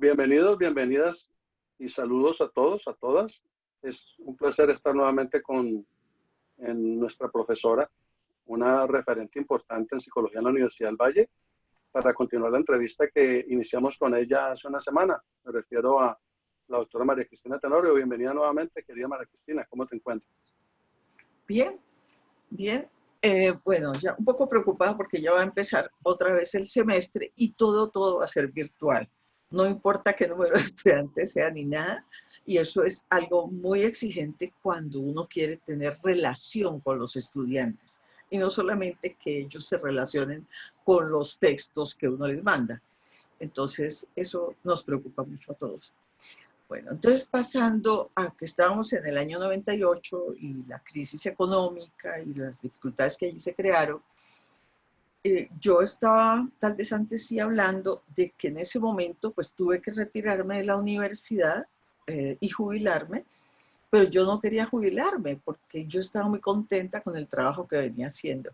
Bienvenidos, bienvenidas y saludos a todos, a todas. Es un placer estar nuevamente en nuestra profesora, una referente importante en psicología en la Universidad del Valle, para continuar la entrevista que iniciamos con ella hace una semana. Me refiero a la doctora María Cristina Tenorio. Bienvenida nuevamente, querida María Cristina. ¿Cómo te encuentras? Bien, bien. Bueno, ya un poco preocupada porque ya va a empezar otra vez el semestre y todo va a ser virtual. No importa qué número de estudiantes sea ni nada. Y eso es algo muy exigente cuando uno quiere tener relación con los estudiantes. Y no solamente que ellos se relacionen con los textos que uno les manda. Entonces, eso nos preocupa mucho a todos. Bueno, entonces pasando a que estábamos en el año 98 y la crisis económica y las dificultades que allí se crearon, yo estaba tal vez antes sí hablando de que en ese momento pues tuve que retirarme de la universidad y jubilarme, pero yo no quería jubilarme porque yo estaba muy contenta con el trabajo que venía haciendo.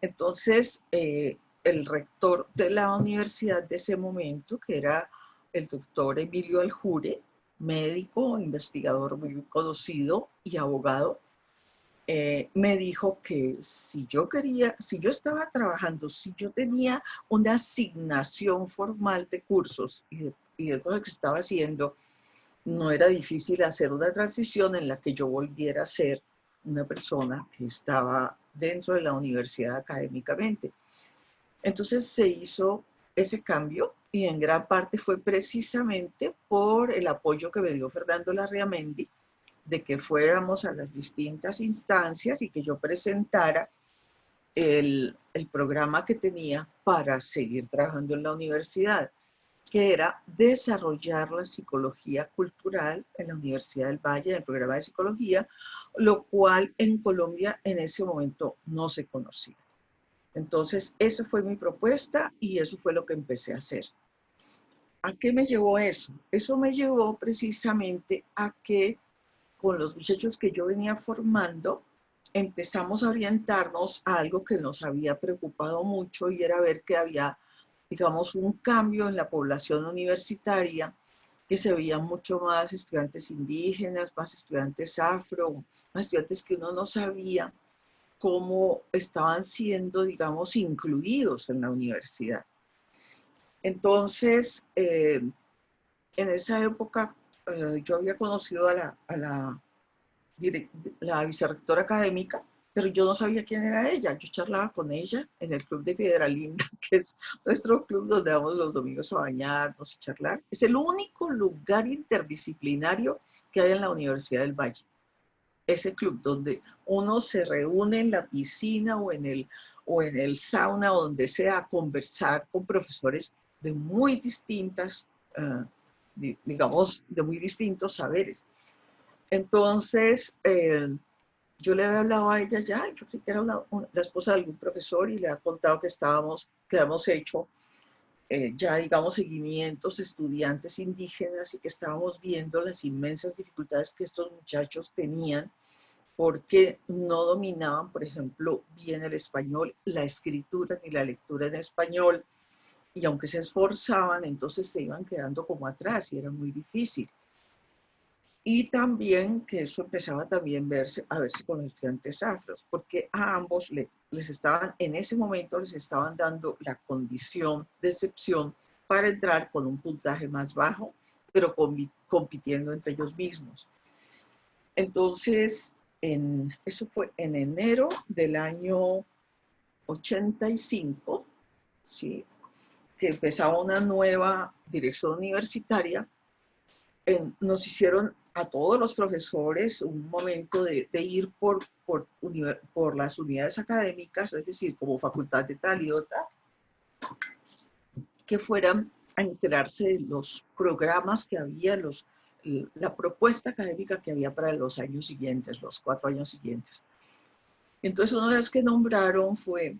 Entonces, el rector de la universidad de ese momento, que era el doctor Emilio Aljure, médico, investigador muy conocido y abogado, me dijo que si yo quería, si yo estaba trabajando, si yo tenía una asignación formal de cursos y de cosas que estaba haciendo, no era difícil hacer una transición en la que yo volviera a ser una persona que estaba dentro de la universidad académicamente. Entonces se hizo ese cambio y en gran parte fue precisamente por el apoyo que me dio Fernando Larreamendi de que fuéramos a las distintas instancias y que yo presentara el programa que tenía para seguir trabajando en la universidad, que era desarrollar la psicología cultural en la Universidad del Valle, en el programa de psicología, lo cual en Colombia en ese momento no se conocía. Entonces, esa fue mi propuesta y eso fue lo que empecé a hacer. ¿A qué me llevó eso? Eso me llevó precisamente a que con los muchachos que yo venía formando, empezamos a orientarnos a algo que nos había preocupado mucho y era ver que había, digamos, un cambio en la población universitaria, que se veían mucho más estudiantes indígenas, más estudiantes afro, más estudiantes que uno no sabía cómo estaban siendo, digamos, incluidos en la universidad. Entonces, en esa época, yo había conocido la vicerrectora académica, pero yo no sabía quién era ella. Yo charlaba con ella en el Club de Piedra Linda, que es nuestro club donde vamos los domingos a bañarnos y charlar. Es el único lugar interdisciplinario que hay en la Universidad del Valle. Ese club donde uno se reúne en la piscina o en el sauna o donde sea a conversar con profesores de muy distintas, digamos, de muy distintos saberes. Entonces, yo le había hablado a ella ya, yo creí que era la esposa de algún profesor y le había contado que habíamos hecho ya, digamos, seguimientos, estudiantes indígenas y que estábamos viendo las inmensas dificultades que estos muchachos tenían porque no dominaban, por ejemplo, bien el español, la escritura ni la lectura en español, y aunque se esforzaban, entonces se iban quedando como atrás y era muy difícil. Y también que eso empezaba también a verse con los estudiantes afros, porque a ambos les estaban, en ese momento les estaban dando la condición de excepción para entrar con un puntaje más bajo, pero compitiendo entre ellos mismos. Entonces, eso fue en enero del año 85, ¿sí? Que empezaba una nueva dirección universitaria. Nos hicieron a todos los profesores un momento de ir por las unidades académicas, es decir, como facultad de tal y otra, que fueran a enterarse de los programas que había, la propuesta académica que había para los años siguientes, los 4 años siguientes. Entonces, una vez que nombraron fue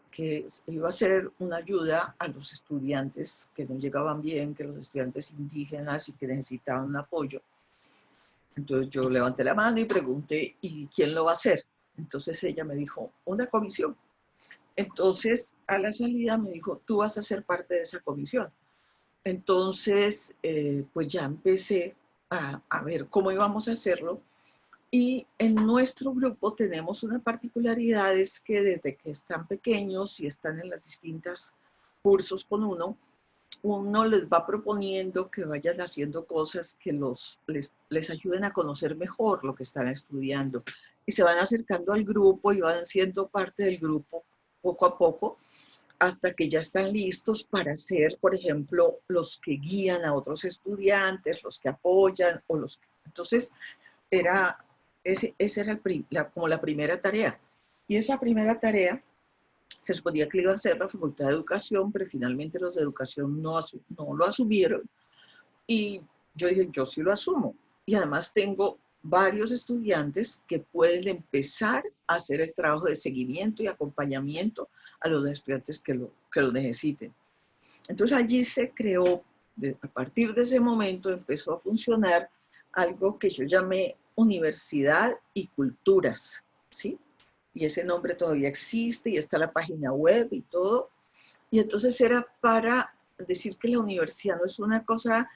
que iba a ser una ayuda a los estudiantes que no llegaban bien, que los estudiantes indígenas y que necesitaban un apoyo. Entonces yo levanté la mano y pregunté, ¿y quién lo va a hacer? Entonces ella me dijo, una comisión. Entonces a la salida me dijo, tú vas a ser parte de esa comisión. Entonces, pues ya empecé a ver cómo íbamos a hacerlo. Y en nuestro grupo tenemos una particularidad, es que desde que están pequeños y están en las distintas cursos con uno les va proponiendo que vayan haciendo cosas que les ayuden a conocer mejor lo que están estudiando. Y se van acercando al grupo y van siendo parte del grupo poco a poco, hasta que ya están listos para ser, por ejemplo, los que guían a otros estudiantes, los que apoyan, o los que... Entonces, esa era como la primera tarea. Y esa primera tarea se suponía que iba a hacer la Facultad de Educación, pero finalmente los de Educación no lo asumieron. Y yo dije, yo sí lo asumo. Y además tengo varios estudiantes que pueden empezar a hacer el trabajo de seguimiento y acompañamiento a los estudiantes que lo necesiten. Entonces allí se creó, a partir de ese momento empezó a funcionar algo que yo llamé Universidad y Culturas, ¿sí? Y ese nombre todavía existe y está la página web y todo. Y entonces era para decir que la universidad no es una cosa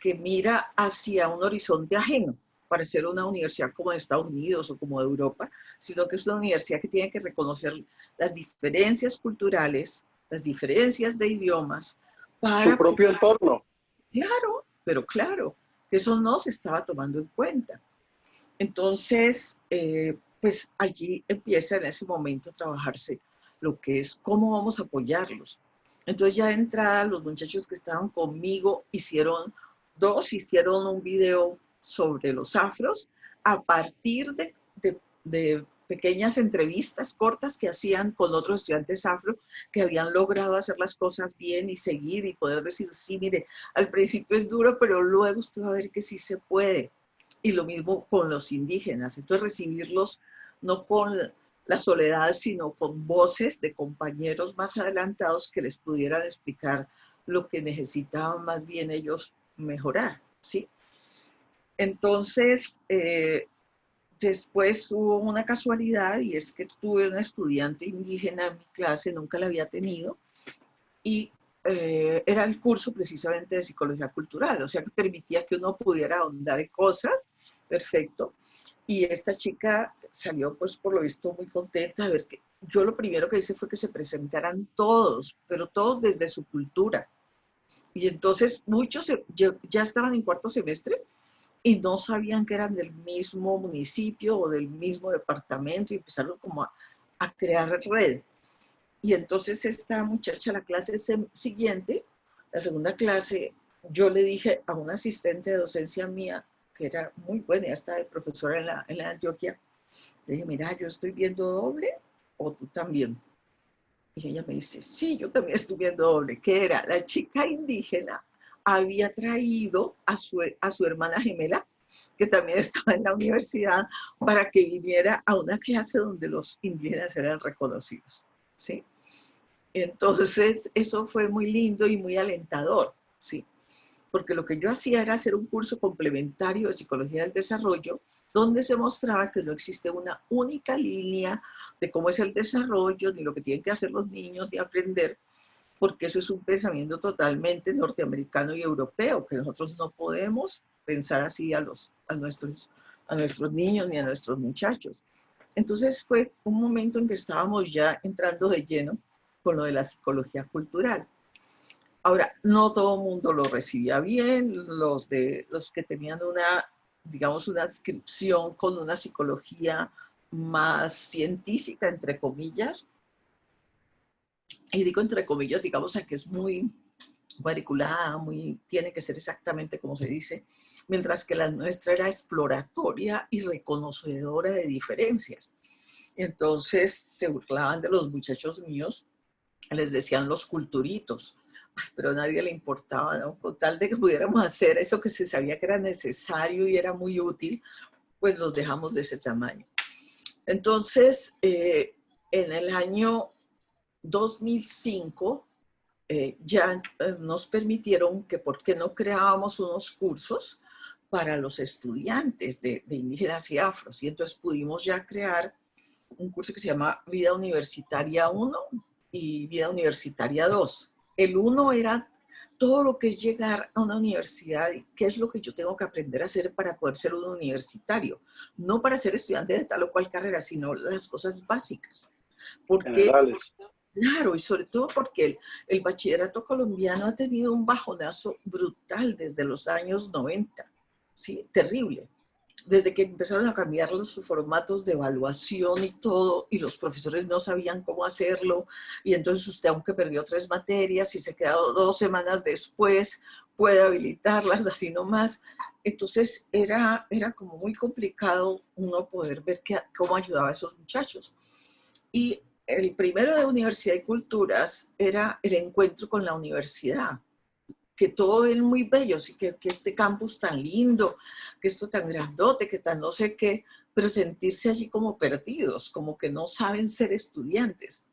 que mira hacia un horizonte ajeno, para ser una universidad como de Estados Unidos o como de Europa, sino que es una universidad que tiene que reconocer las diferencias culturales, las diferencias de idiomas, Su para... propio entorno. Claro, pero claro, que eso no se estaba tomando en cuenta. Entonces, pues allí empieza en ese momento a trabajarse lo que es cómo vamos a apoyarlos. Entonces ya de entrada los muchachos que estaban conmigo hicieron un video sobre los afros a partir de pequeñas entrevistas cortas que hacían con otros estudiantes afro que habían logrado hacer las cosas bien y seguir y poder decir, sí, mire, al principio es duro, pero luego usted va a ver que sí se puede. Y lo mismo con los indígenas. Entonces recibirlos no con la soledad, sino con voces de compañeros más adelantados que les pudieran explicar lo que necesitaban más bien ellos mejorar, ¿sí? Entonces, después hubo una casualidad y es que tuve una estudiante indígena en mi clase, nunca la había tenido, y era el curso precisamente de psicología cultural, o sea que permitía que uno pudiera ahondar en cosas, perfecto. Y esta chica salió, pues por lo visto, muy contenta de ver que yo lo primero que hice fue que se presentaran todos, pero todos desde su cultura. Y entonces muchos ya estaban en cuarto semestre y no sabían que eran del mismo municipio o del mismo departamento y empezaron como a crear red. Y entonces esta muchacha, la clase siguiente, la segunda clase, yo le dije a una asistente de docencia mía, que era muy buena, ya estaba de profesora en la Antioquia, le dije, mira, yo estoy viendo doble o tú también. Y ella me dice, sí, yo también estoy viendo doble. ¿Qué era? La chica indígena había traído a su hermana gemela, que también estaba en la universidad, para que viniera a una clase donde los indígenas eran reconocidos, ¿sí? Entonces, eso fue muy lindo y muy alentador, ¿sí? Porque lo que yo hacía era hacer un curso complementario de psicología del desarrollo, donde se mostraba que no existe una única línea de cómo es el desarrollo, ni lo que tienen que hacer los niños, ni aprender, porque eso es un pensamiento totalmente norteamericano y europeo, que nosotros no podemos pensar así a nuestros niños ni a nuestros muchachos. Entonces fue un momento en que estábamos ya entrando de lleno con lo de la psicología cultural. Ahora, no todo el mundo lo recibía bien, los que tenían digamos, una adscripción con una psicología más científica, entre comillas, y digo entre comillas, digamos, que es muy cuadriculada, tiene que ser exactamente como se dice, mientras que la nuestra era exploratoria y reconocedora de diferencias. Entonces se burlaban de los muchachos míos, les decían los culturitos, pero a nadie le importaba, ¿no? Con tal de que pudiéramos hacer eso que se sabía que era necesario y era muy útil, pues los dejamos de ese tamaño. Entonces, en el año 2005, ya nos permitieron que por qué no creábamos unos cursos para los estudiantes de indígenas y afros. Y entonces pudimos ya crear un curso que se llama Vida Universitaria 1 y Vida Universitaria 2. El 1 era todo lo que es llegar a una universidad y qué es lo que yo tengo que aprender a hacer para poder ser un universitario. No para ser estudiante de tal o cual carrera, sino las cosas básicas. Porque, generales. claro, y sobre todo porque el bachillerato colombiano ha tenido un bajonazo brutal desde los años 90, ¿sí? Terrible. Desde que empezaron a cambiar los formatos de evaluación y todo, y los profesores no sabían cómo hacerlo, y entonces usted, aunque perdió 3 materias y se quedó 2 semanas después, puede habilitarlas así nomás. Entonces era como muy complicado uno poder ver cómo ayudaba a esos muchachos. Y el primero de Universidad y Culturas era el encuentro con la universidad, que todo es muy bello, sí, que este campus tan lindo, que esto tan grandote, que tan no sé qué, pero sentirse allí como perdidos, como que no saben ser estudiantes.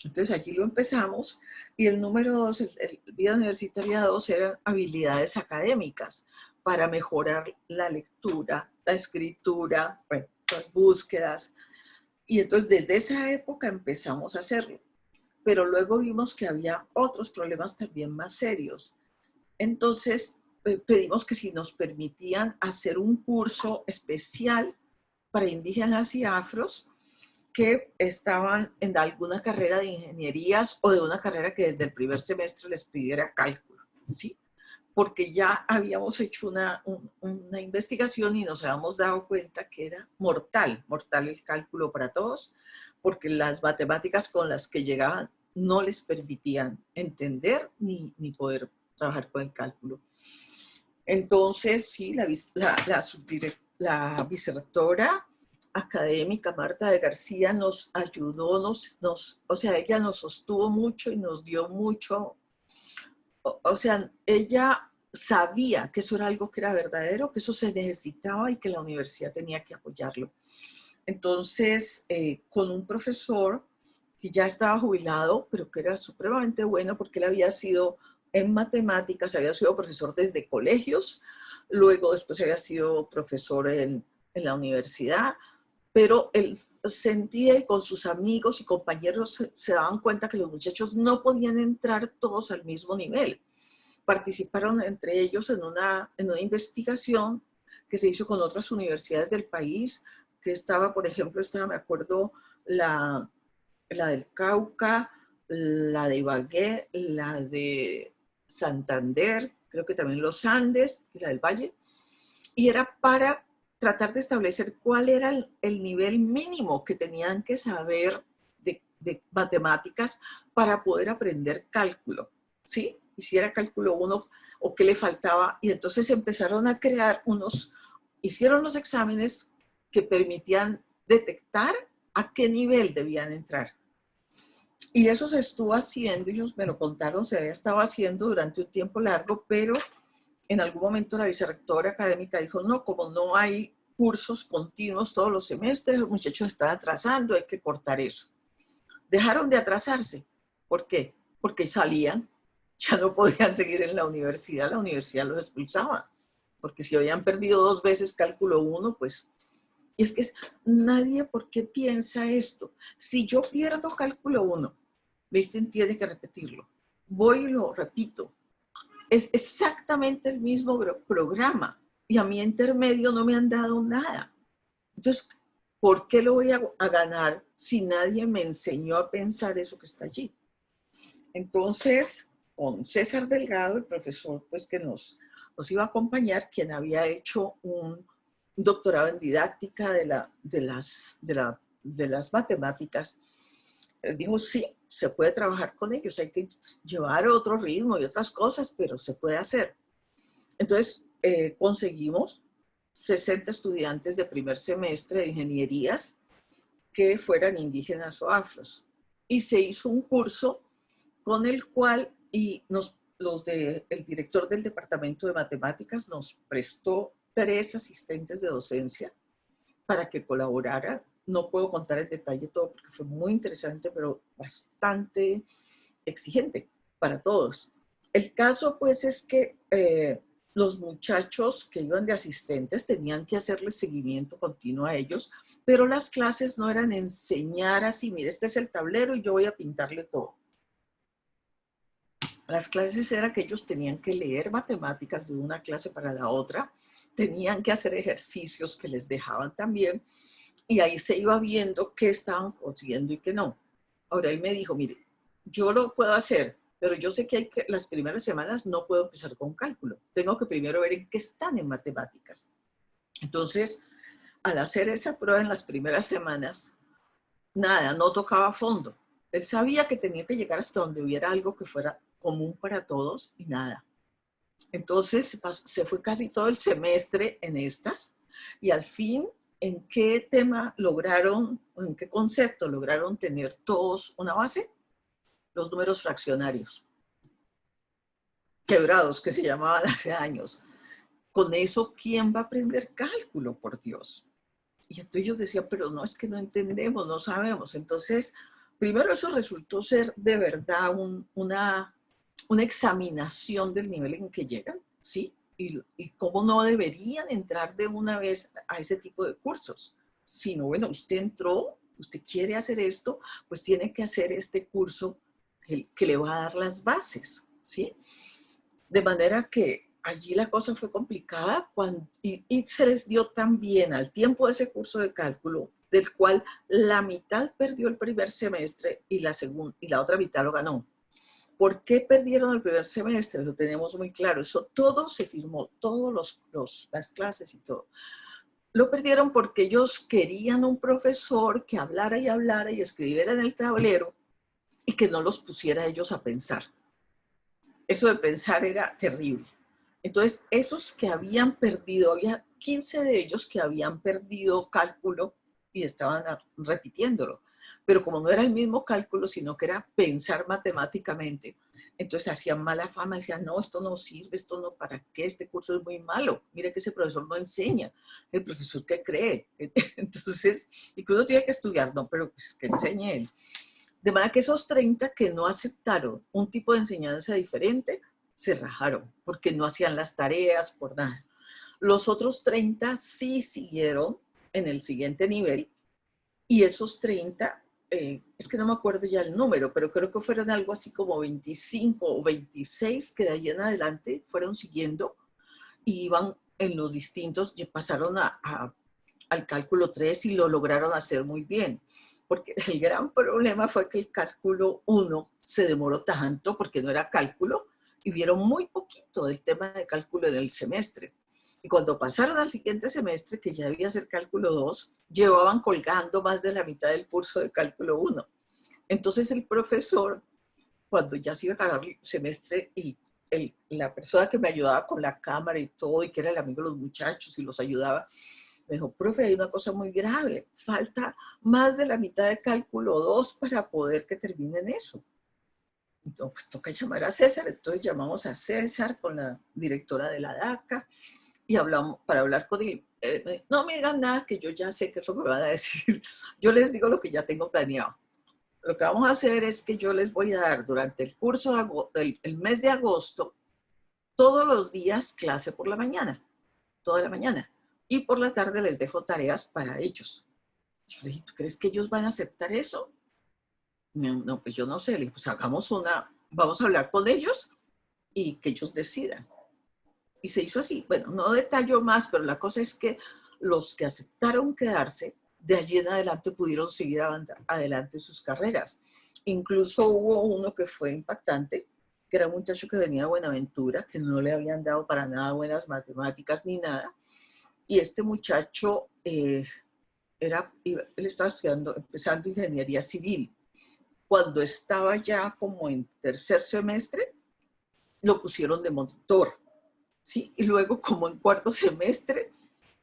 Entonces allí lo empezamos y el número 2, el vida universitaria 2, eran habilidades académicas para mejorar la lectura, la escritura, bueno, las búsquedas. Y entonces desde esa época empezamos a hacerlo. Pero luego vimos que había otros problemas también más serios. Entonces pedimos que si nos permitían hacer un curso especial para indígenas y afros que estaban en alguna carrera de ingenierías o de una carrera que desde el primer semestre les pidiera cálculo, ¿sí? Porque ya habíamos hecho una investigación y nos habíamos dado cuenta que era mortal el cálculo para todos, porque las matemáticas con las que llegaban no les permitían entender ni poder trabajar con el cálculo. Entonces, sí, la vicerrectora académica Marta de García nos ayudó, o sea, ella nos sostuvo mucho y nos dio mucho. O sea, ella sabía que eso era algo que era verdadero, que eso se necesitaba y que la universidad tenía que apoyarlo. Entonces, con un profesor que ya estaba jubilado, pero que era supremamente bueno porque él había sido en matemáticas, había sido profesor desde colegios, luego después había sido profesor en la universidad, pero él sentía y con sus amigos y compañeros se daban cuenta que los muchachos no podían entrar todos al mismo nivel. Participaron entre ellos en una investigación que se hizo con otras universidades del país, que estaba, por ejemplo, me acuerdo, la del Cauca, la de Ibagué, la de Santander, creo que también los Andes, y la del Valle, y era para tratar de establecer cuál era el nivel mínimo que tenían que saber de matemáticas para poder aprender cálculo, ¿sí? Y si era cálculo 1 o qué le faltaba. Y entonces empezaron a crear hicieron los exámenes que permitían detectar a qué nivel debían entrar. Y eso se estuvo haciendo, ellos me lo contaron, se había estado haciendo durante un tiempo largo, pero en algún momento la vicerrectora académica dijo, no, como no hay cursos continuos todos los semestres, los muchachos están atrasando, hay que cortar eso. Dejaron de atrasarse. ¿Por qué? Porque salían, ya no podían seguir en la universidad los expulsaba. Porque si habían perdido 2 veces cálculo 1, pues... Y es que nadie, ¿por qué piensa esto? Si yo pierdo cálculo 1, ¿viste? Tiene que repetirlo. Voy y lo repito. Es exactamente el mismo programa y a mi intermedio no me han dado nada. Entonces, ¿por qué lo voy a ganar si nadie me enseñó a pensar eso que está allí? Entonces, con César Delgado, el profesor pues, que nos iba a acompañar, quien había hecho un doctorado en didáctica de las matemáticas, dijo, sí, se puede trabajar con ellos, hay que llevar otro ritmo y otras cosas, pero se puede hacer. Entonces, conseguimos 60 estudiantes de primer semestre de ingenierías que fueran indígenas o afros. Y se hizo un curso con el cual, el director del departamento de matemáticas nos prestó 3 asistentes de docencia para que colaboraran. No puedo contar en detalle todo porque fue muy interesante, pero bastante exigente para todos. El caso, pues, es que los muchachos que iban de asistentes tenían que hacerles seguimiento continuo a ellos, pero las clases no eran enseñar así, mire, este es el tablero y yo voy a pintarle todo. Las clases era que ellos tenían que leer matemáticas de una clase para la otra, tenían que hacer ejercicios que les dejaban también, y ahí se iba viendo qué estaban consiguiendo y qué no. Ahora él me dijo, mire, yo lo puedo hacer, pero yo sé que, las primeras semanas no puedo empezar con cálculo. Tengo que primero ver en qué están en matemáticas. Entonces, al hacer esa prueba en las primeras semanas, nada, no tocaba fondo. Él sabía que tenía que llegar hasta donde hubiera algo que fuera común para todos y nada. Entonces se fue casi todo el semestre en estas y al fin, ¿en qué tema lograron, en qué concepto lograron tener todos una base? Los números fraccionarios quebrados, que se llamaban hace años. Con eso, ¿quién va a aprender cálculo, por Dios? Y entonces ellos decían, pero no, es que no entendemos, no sabemos. Entonces, primero eso resultó ser de verdad una examinación del nivel en que llegan, ¿sí? Y cómo no deberían entrar de una vez a ese tipo de cursos. Sino, bueno, usted entró, usted quiere hacer esto, pues tiene que hacer este curso que le va a dar las bases, ¿sí? De manera que allí la cosa fue complicada y se les dio también al tiempo de ese curso de cálculo, del cual la mitad perdió el primer semestre y la otra mitad lo ganó. ¿Por qué perdieron el primer semestre? Lo tenemos muy claro. Eso todo se firmó, todas las clases y todo. Lo perdieron porque ellos querían un profesor que hablara y hablara y escribiera en el tablero y que no los pusiera a ellos a pensar. Eso de pensar era terrible. Entonces, esos que habían perdido, había 15 de ellos que habían perdido cálculo y estaban repitiéndolo. Pero como no era el mismo cálculo, sino que era pensar matemáticamente, entonces hacían mala fama, decían, no, esto no sirve, esto no, ¿para qué? Este curso es muy malo. Mire que ese profesor no enseña. ¿El profesor qué cree? Entonces, y que uno tiene que estudiar, no, pero pues que enseñe él. De manera que esos 30 que no aceptaron un tipo de enseñanza diferente, se rajaron, porque no hacían las tareas, por nada. Los otros 30 sí siguieron en el siguiente nivel, y esos 30, es que no me acuerdo ya el número, pero creo que fueron algo así como 25 o 26 que de ahí en adelante fueron siguiendo y iban en los distintos, pasaron al cálculo 3 y lo lograron hacer muy bien. Porque el gran problema fue que el cálculo 1 se demoró tanto porque no era cálculo y vieron muy poquito del tema de cálculo en el semestre. Y cuando pasaron al siguiente semestre, que ya debía ser cálculo 2, llevaban colgando más de la mitad del curso de cálculo 1. Entonces el profesor, cuando ya se iba a acabar el semestre y la persona que me ayudaba con la cámara y todo, y que era el amigo de los muchachos y los ayudaba, me dijo, profe, hay una cosa muy grave, falta más de la mitad de cálculo 2 para poder que terminen eso. Entonces, pues toca llamar a César. Entonces llamamos a César con la directora de la DACA y hablamos para hablar con él. No me digan nada, que yo ya sé qué es lo que me van a decir. Yo les digo lo que ya tengo planeado. Lo que vamos a hacer es que yo les voy a dar durante el curso del mes de agosto, todos los días clase por la mañana, toda la mañana. Y por la tarde les dejo tareas para ellos. Yo le dije, ¿tú crees que ellos van a aceptar eso? No, pues yo no sé. Le dije, pues vamos a hablar con ellos y que ellos decidan. Y se hizo así. Bueno, no detallo más, pero la cosa es que los que aceptaron quedarse, de allí en adelante pudieron seguir adelante sus carreras. Incluso hubo uno que fue impactante, que era un muchacho que venía de Buenaventura, que no le habían dado para nada buenas matemáticas ni nada. Y este muchacho, él estaba estudiando, empezando ingeniería civil. Cuando estaba ya como en tercer semestre, lo pusieron de monitor, ¿sí? Y luego como en cuarto semestre,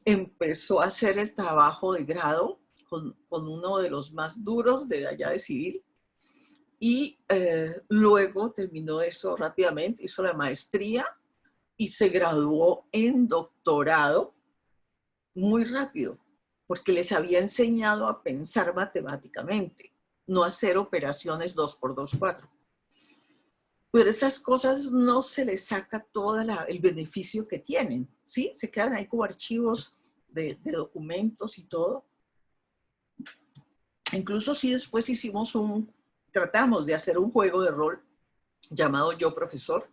empezó a hacer el trabajo de grado con uno de los más duros de allá de civil. Y luego terminó eso rápidamente, hizo la maestría y se graduó en doctorado muy rápido, porque les había enseñado a pensar matemáticamente, no hacer operaciones 2 por 2, 4. Pero esas cosas no se les saca todo el beneficio que tienen, ¿sí? Se quedan ahí como archivos de documentos y todo. Incluso sí después tratamos de hacer un juego de rol llamado Yo Profesor,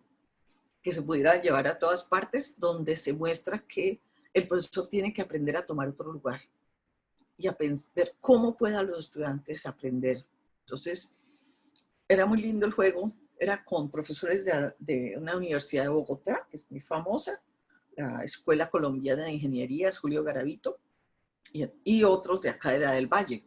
que se pudiera llevar a todas partes, donde se muestra que el profesor tiene que aprender a tomar otro lugar y a ver cómo puedan los estudiantes aprender. Entonces, era muy lindo el juego, era con profesores de una universidad de Bogotá, que es muy famosa, la Escuela Colombiana de Ingeniería, Julio Garavito, y otros de acá de la del Valle.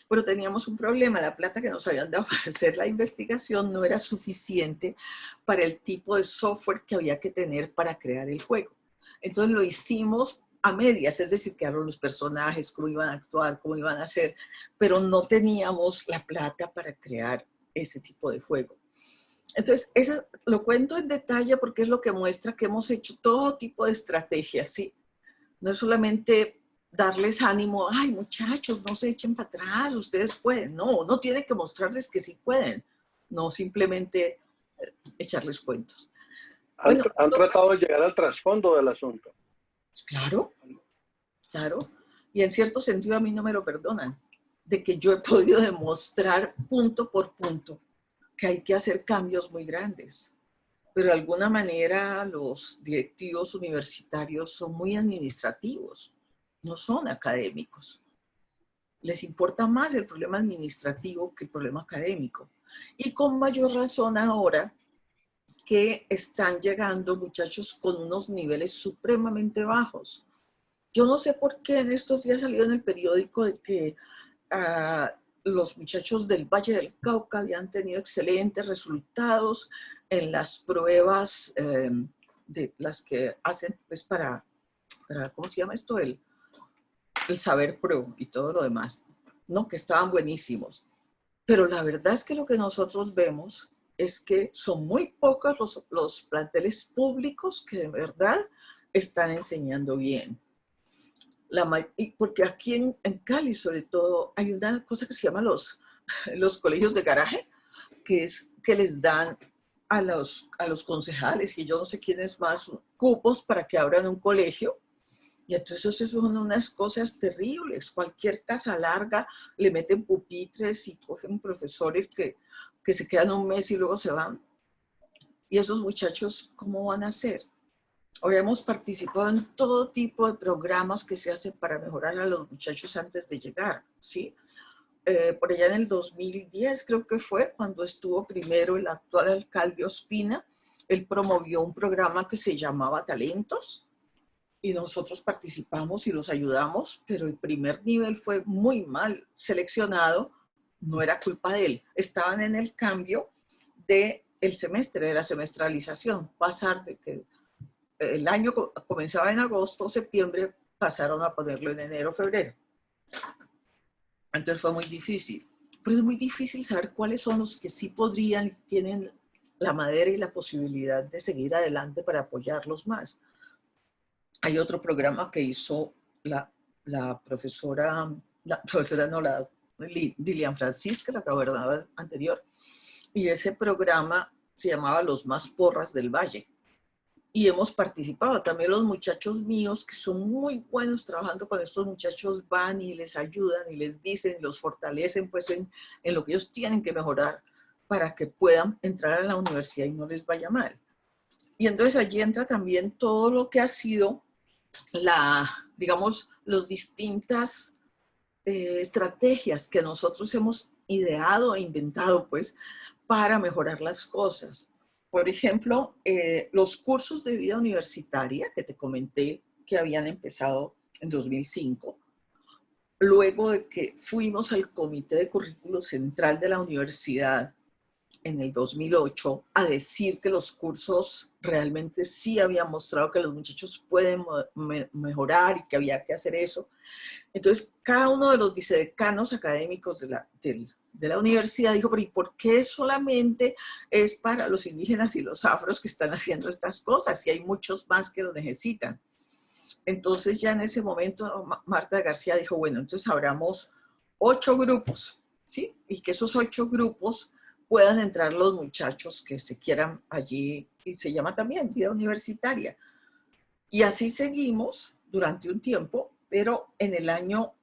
Pero teníamos un problema, la plata que nos habían dado para hacer la investigación no era suficiente para el tipo de software que había que tener para crear el juego. Entonces lo hicimos a medias, es decir, quedaron los personajes, cómo iban a actuar, cómo iban a hacer, pero no teníamos la plata para crear ese tipo de juego. Entonces, eso lo cuento en detalle porque es lo que muestra que hemos hecho todo tipo de estrategias, ¿sí? No es solamente darles ánimo, ay muchachos, no se echen para atrás, ustedes pueden. No, uno tiene que mostrarles que sí pueden, no simplemente echarles cuentos. Bueno, Han tratado de llegar al trasfondo del asunto. claro, claro. Y en cierto sentido a mí no me lo perdonan, de que yo he podido demostrar punto por punto que hay que hacer cambios muy grandes. Pero de alguna manera los directivos universitarios son muy administrativos, no son académicos. Les importa más el problema administrativo que el problema académico. Y con mayor razón ahora que están llegando muchachos con unos niveles supremamente bajos. Yo no sé por qué en estos días salió en el periódico de que los muchachos del Valle del Cauca habían tenido excelentes resultados en las pruebas de las que hacen pues para ¿cómo se llama esto? El Saber Pro y todo lo demás, ¿no? Que estaban buenísimos. Pero la verdad es que lo que nosotros vemos es que son muy pocos los planteles públicos que de verdad están enseñando bien. Porque aquí en Cali, sobre todo, hay una cosa que se llama los colegios de garaje, que es que les dan a los concejales y yo no sé quiénes más, cupos para que abran un colegio. Y entonces eso son unas cosas terribles. Cualquier casa larga le meten pupitres y cogen profesores que se quedan un mes y luego se van. Y esos muchachos, ¿cómo van a hacer? Ahora hemos participado en todo tipo de programas que se hacen para mejorar a los muchachos antes de llegar, ¿sí? Por allá en el 2010 creo que fue cuando estuvo primero el actual alcalde Ospina, él promovió un programa que se llamaba Talentos y nosotros participamos y los ayudamos, pero el primer nivel fue muy mal seleccionado, no era culpa de él, estaban en el cambio del semestre, de la semestralización, pasar de que el año comenzaba en agosto, septiembre, pasaron a ponerlo en enero, febrero. Entonces fue muy difícil. Pero es muy difícil saber cuáles son los que sí podrían, tienen la madera y la posibilidad de seguir adelante para apoyarlos más. Hay otro programa que hizo la profesora no, la Lilian Francisca, la gobernadora anterior, y ese programa se llamaba Los Más Porras del Valle. Y hemos participado. También los muchachos míos, que son muy buenos trabajando con estos muchachos, van y les ayudan y les dicen, los fortalecen pues en lo que ellos tienen que mejorar para que puedan entrar a la universidad y no les vaya mal. Y entonces allí entra también todo lo que ha sido digamos, las distintas estrategias que nosotros hemos ideado e inventado pues para mejorar las cosas. Por ejemplo, los cursos de vida universitaria que te comenté que habían empezado en 2005, luego de que fuimos al Comité de Currículo Central de la universidad en el 2008 a decir que los cursos realmente sí habían mostrado que los muchachos pueden mejorar y que había que hacer eso. Entonces, cada uno de los vicedecanos académicos de la universidad dijo, pero ¿y por qué solamente es para los indígenas y los afros que están haciendo estas cosas? Y hay muchos más que lo necesitan. Entonces, ya en ese momento, Marta García dijo, bueno, entonces abramos 8 grupos, ¿sí? Y que esos 8 grupos puedan entrar los muchachos que se quieran allí, y se llama también vida universitaria. Y así seguimos durante un tiempo, pero en el año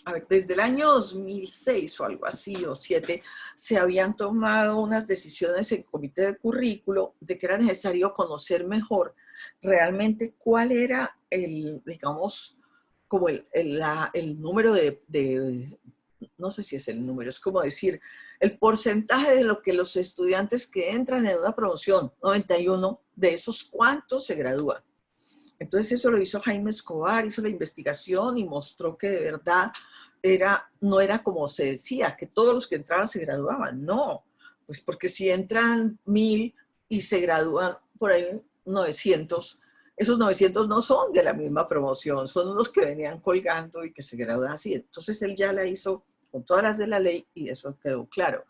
a ver, desde el año 2006 o algo así, o 2007, se habían tomado unas decisiones en el comité de currículo de que era necesario conocer mejor realmente cuál era el, digamos, como el número no sé si es el número, es como decir, el porcentaje de lo que los estudiantes que entran en una promoción, 91, de esos cuántos se gradúan. Entonces eso lo hizo Jaime Escobar, hizo la investigación y mostró que de verdad no era como se decía, que todos los que entraban se graduaban. No, pues porque si entran 1000 y se gradúan por ahí 900, esos 900 no son de la misma promoción, son unos que venían colgando y que se gradúan así. Entonces él ya la hizo con todas las de la ley y eso quedó claro.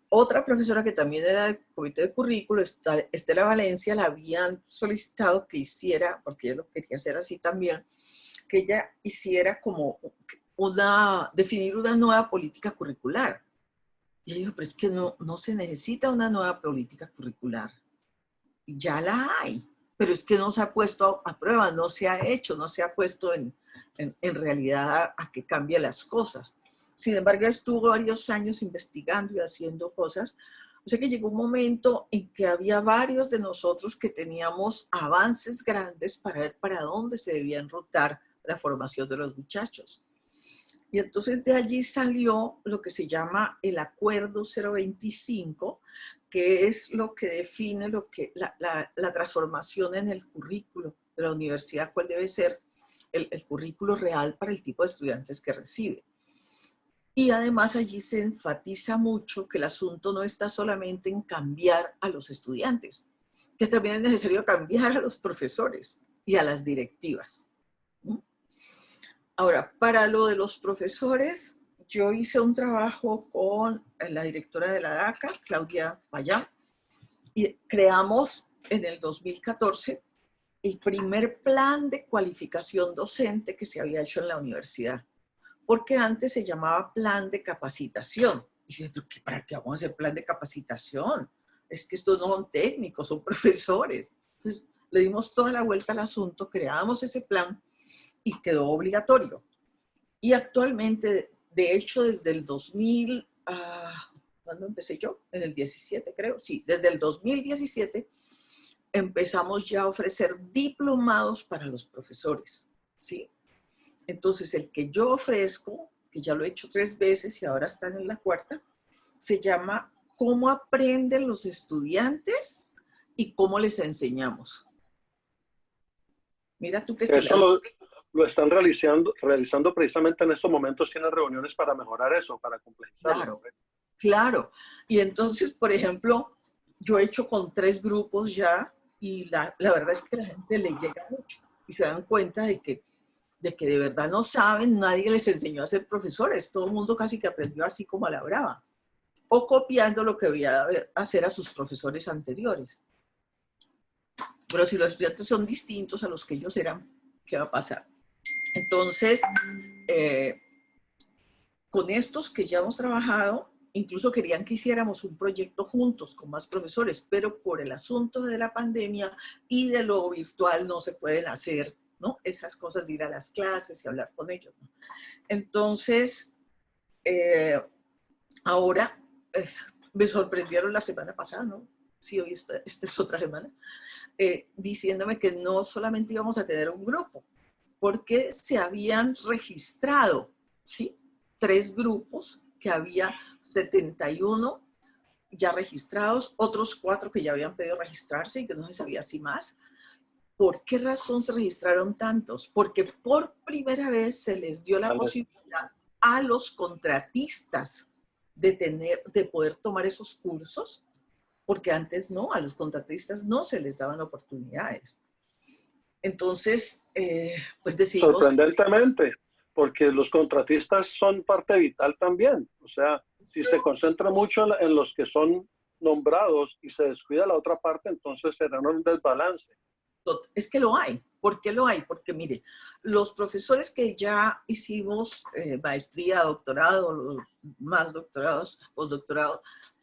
Otra profesora que también era del comité de currículo, Estela Valencia, la habían solicitado que hiciera, porque ella lo quería hacer así también, que ella hiciera como definir una nueva política curricular. Y ella dijo, pero es que no se necesita una nueva política curricular. Ya la hay, pero es que no se ha puesto a prueba, no se ha hecho, no se ha puesto en realidad a que cambie las cosas. Sin embargo, estuvo varios años investigando y haciendo cosas. O sea que llegó un momento en que había varios de nosotros que teníamos avances grandes para ver para dónde se debía enrutar la formación de los muchachos. Y entonces de allí salió lo que se llama el Acuerdo 025, que es lo que define la transformación en el currículo de la universidad, cuál debe ser el currículo real para el tipo de estudiantes que recibe. Y además allí se enfatiza mucho que el asunto no está solamente en cambiar a los estudiantes, que también es necesario cambiar a los profesores y a las directivas. Ahora, para lo de los profesores, yo hice un trabajo con la directora de la DACA, Claudia Payán, y creamos en el 2014 el primer plan de cualificación docente que se había hecho en la universidad, porque antes se llamaba plan de capacitación. Y yo dije, ¿para qué vamos a hacer plan de capacitación? Es que estos no son técnicos, son profesores. Entonces, le dimos toda la vuelta al asunto, creamos ese plan y quedó obligatorio. Y actualmente, de hecho, desde el 2000, ¿cuándo empecé yo? En el 17, creo. Sí, desde el 2017 empezamos ya a ofrecer diplomados para los profesores, ¿sí? Entonces, el que yo ofrezco, que ya lo he hecho 3 veces y ahora están en la 4ª, se llama ¿Cómo aprenden los estudiantes y cómo les enseñamos? Mira tú que si Eso lo están realizando precisamente en estos momentos, tienen reuniones para mejorar eso, para complejizarlo. Claro, claro. Y entonces, por ejemplo, yo he hecho con 3 grupos ya y la verdad es que la gente le llega mucho y se dan cuenta de que de verdad no saben, nadie les enseñó a ser profesores, todo el mundo casi que aprendió así como a la brava, o copiando lo que veía hacer a sus profesores anteriores. Pero si los estudiantes son distintos a los que ellos eran, ¿qué va a pasar? Entonces, con estos que ya hemos trabajado, incluso querían que hiciéramos un proyecto juntos con más profesores, pero por el asunto de la pandemia y de lo virtual no se pueden hacer, ¿no? Esas cosas de ir a las clases y hablar con ellos, ¿no? Entonces, ahora me sorprendieron la semana pasada, ¿no? Sí, hoy esta es otra semana, diciéndome que no solamente íbamos a tener un grupo, porque se habían registrado, ¿sí? 3 grupos, que había 71 ya registrados, otros 4 que ya habían pedido registrarse y que no se sabía si más. ¿Por qué razón se registraron tantos? Porque por primera vez se les dio la posibilidad a los contratistas de poder tomar esos cursos, porque antes no, a los contratistas no se les daban oportunidades. Entonces, pues decidimos... Sorprendentemente, porque los contratistas son parte vital también. O sea, si se concentra mucho en los que son nombrados y se descuida la otra parte, entonces será un desbalance. Es que lo hay. ¿Por qué lo hay? Porque mire, los profesores que ya hicimos maestría, doctorado, más doctorados, postdoctorados,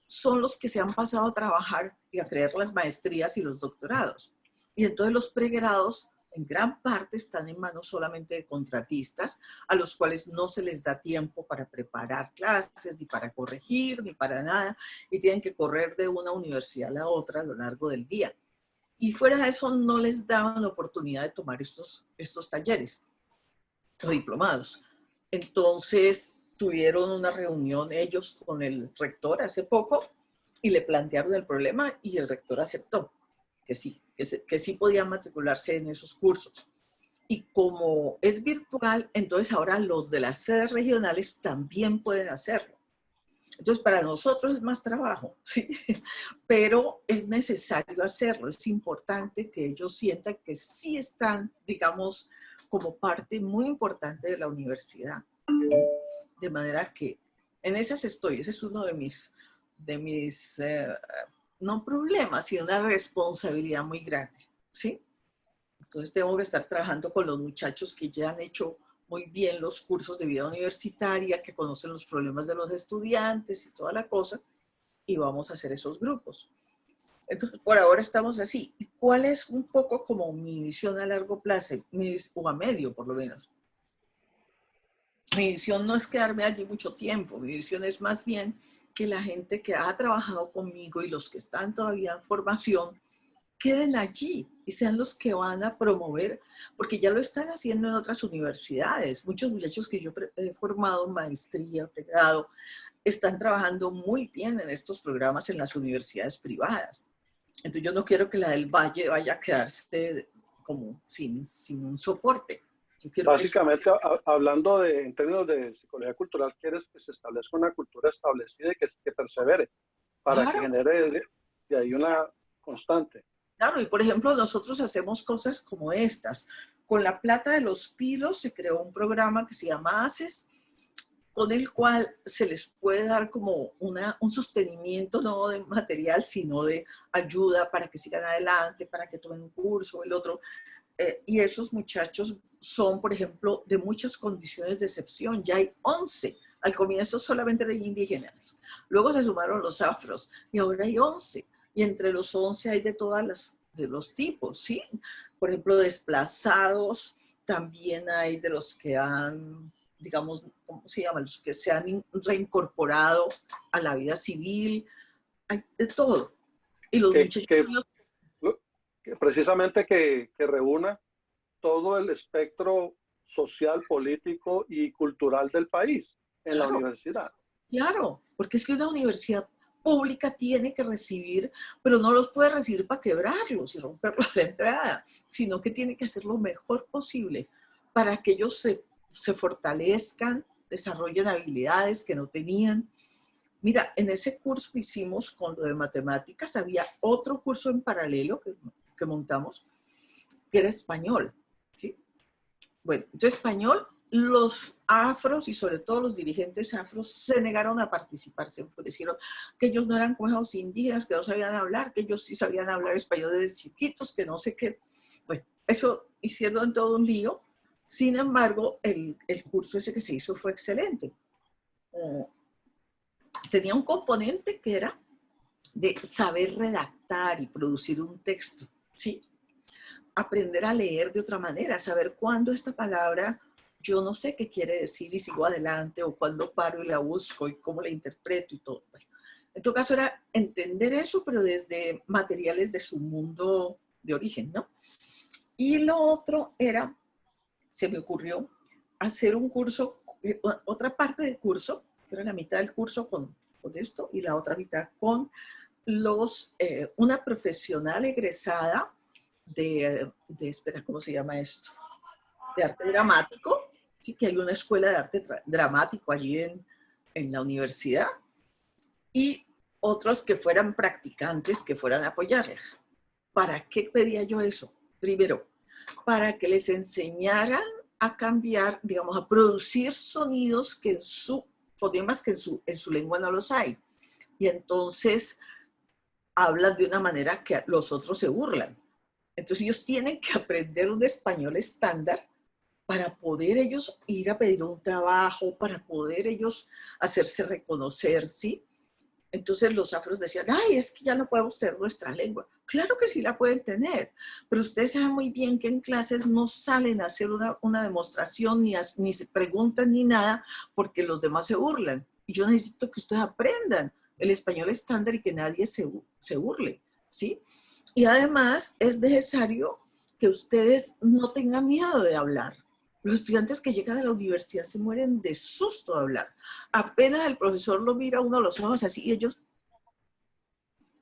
son los que se han pasado a trabajar y a crear las maestrías y los doctorados. Y entonces los pregrados en gran parte están en manos solamente de contratistas, a los cuales no se les da tiempo para preparar clases, ni para corregir, ni para nada, y tienen que correr de una universidad a la otra a lo largo del día. Y fuera de eso no les daban la oportunidad de tomar estos talleres o diplomados. Entonces tuvieron una reunión ellos con el rector hace poco y le plantearon el problema y el rector aceptó que sí podían matricularse en esos cursos. Y como es virtual, entonces ahora los de las sedes regionales también pueden hacerlo. Entonces, para nosotros es más trabajo, ¿sí? Pero es necesario hacerlo. Es importante que ellos sientan que sí están, digamos, como parte muy importante de la universidad. De manera que en esas estoy. Ese es uno de mis no problemas, sino una responsabilidad muy grande, ¿sí? Entonces tengo que estar trabajando con los muchachos que ya han hecho muy bien los cursos de vida universitaria, que conocen los problemas de los estudiantes y toda la cosa, y vamos a hacer esos grupos. Entonces, por ahora estamos así. ¿Y cuál es un poco como mi visión a largo plazo, o a medio por lo menos? Mi visión no es quedarme allí mucho tiempo, mi visión es más bien que la gente que ha trabajado conmigo y los que están todavía en formación queden allí y sean los que van a promover, porque ya lo están haciendo en otras universidades. Muchos muchachos que yo he formado en maestría, pregrado, están trabajando muy bien en estos programas en las universidades privadas. Entonces yo no quiero que la del Valle vaya a quedarse como sin un soporte. Yo quiero que Básicamente, hablando en términos de psicología cultural, quieres que se establezca una cultura establecida y que persevere para que claro, genere de ahí una constante. claro, y por ejemplo, nosotros hacemos cosas como estas. Con la plata de los pilos se creó un programa que se llama ACES, con el cual se les puede dar como un sostenimiento no de material, sino de ayuda para que sigan adelante, para que tomen un curso o el otro. Y esos muchachos son, por ejemplo, de muchas condiciones de excepción. Ya hay 11. Al comienzo solamente eran indígenas. Luego se sumaron los afros y ahora hay 11. Y entre los 11 hay de los tipos, ¿sí? Por ejemplo, desplazados, también hay de los que han, digamos, ¿cómo se llama? Los que se han reincorporado a la vida civil, hay de todo. Y los Que, muchachos, que, que precisamente que reúna todo el espectro social, político y cultural del país en la claro, universidad. claro, porque es que una universidad pública tiene que recibir, pero no los puede recibir para quebrarlos y romperlos la entrada, sino que tiene que hacer lo mejor posible para que ellos se fortalezcan, desarrollen habilidades que no tenían. Mira, en ese curso que hicimos con lo de matemáticas, había otro curso en paralelo que montamos, que era español, ¿sí? Bueno, entonces español, los afros y sobre todo los dirigentes afros se negaron a participar, se enfurecieron, que ellos no eran como los indígenas, que no sabían hablar, que ellos sí sabían hablar español desde chiquitos, que no sé qué. Bueno, eso hicieron todo un lío. Sin embargo, el curso ese que se hizo fue excelente. Tenía un componente que era de saber redactar y producir un texto, ¿sí? Aprender a leer de otra manera, saber cuándo esta palabra yo no sé qué quiere decir y sigo adelante, o cuándo paro y la busco y cómo la interpreto y todo. Bueno, en todo caso era entender eso, pero desde materiales de su mundo de origen, ¿no? Y lo otro era, se me ocurrió hacer un curso, otra parte del curso, era la mitad del curso con esto y la otra mitad con una profesional egresada espera, ¿cómo se llama esto? De arte dramático, sí, que hay una escuela de arte dramático allí en la universidad, y otros que fueran practicantes, que fueran a apoyarla. ¿Para qué pedía yo eso? Primero, para que les enseñaran a cambiar, digamos, a producir sonidos que fonemas que en su lengua no los hay. Y entonces hablan de una manera que los otros se burlan. Entonces ellos tienen que aprender un español estándar para poder ellos ir a pedir un trabajo, para poder ellos hacerse reconocer, ¿sí? Entonces los afros decían, ay, es que ya no podemos tener nuestra lengua. Claro que sí la pueden tener, pero ustedes saben muy bien que en clases no salen a hacer una demostración, ni se preguntan ni nada, porque los demás se burlan. Y yo necesito que ustedes aprendan el español estándar y que nadie se burle, ¿sí? Y además es necesario que ustedes no tengan miedo de hablar. Los estudiantes que llegan a la universidad se mueren de susto de hablar. Apenas el profesor lo mira a uno a los ojos así y ellos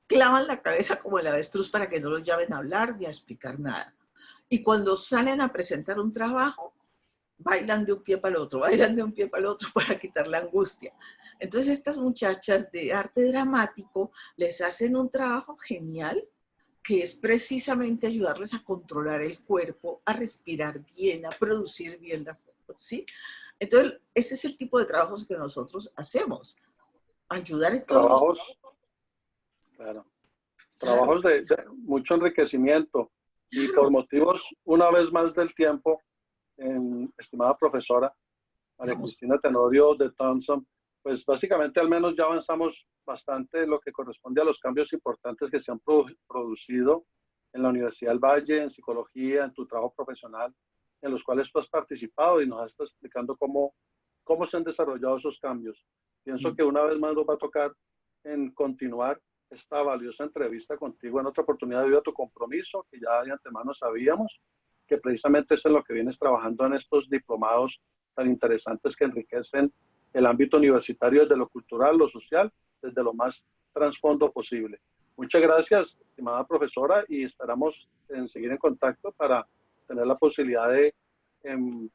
clavan la cabeza como el avestruz para que no los llamen a hablar ni a explicar nada. Y cuando salen a presentar un trabajo, bailan de un pie para el otro, bailan de un pie para el otro para quitar la angustia. Entonces estas muchachas de arte dramático les hacen un trabajo genial que es precisamente ayudarles a controlar el cuerpo, a respirar bien, a producir bien la foto, ¿sí? Entonces, ese es el tipo de trabajos que nosotros hacemos. Ayudar en todos los... Trabajos, claro, trabajos de mucho enriquecimiento y por Claro, motivos, una vez más del tiempo, estimada profesora María vamos. Cristina Tenorio de Thompson, pues básicamente al menos ya avanzamos bastante en lo que corresponde a los cambios importantes que se han producido en la Universidad del Valle, en psicología, en tu trabajo profesional, en los cuales tú has participado y nos has estado explicando cómo se han desarrollado esos cambios. Pienso que una vez más nos va a tocar en continuar esta valiosa entrevista contigo en otra oportunidad debido a tu compromiso, que ya de antemano sabíamos, que precisamente es en lo que vienes trabajando en estos diplomados tan interesantes que enriquecen el ámbito universitario desde lo cultural, lo social, desde lo más trasfondo posible. Muchas gracias, estimada profesora, y esperamos en seguir en contacto para tener la posibilidad de, en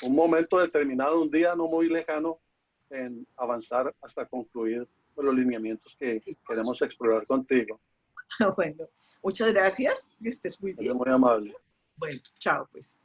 un momento determinado, un día no muy lejano, en avanzar hasta concluir los lineamientos que queremos explorar contigo. Bueno, muchas gracias, que estés muy Eres bien. muy amable. Bueno, chao pues.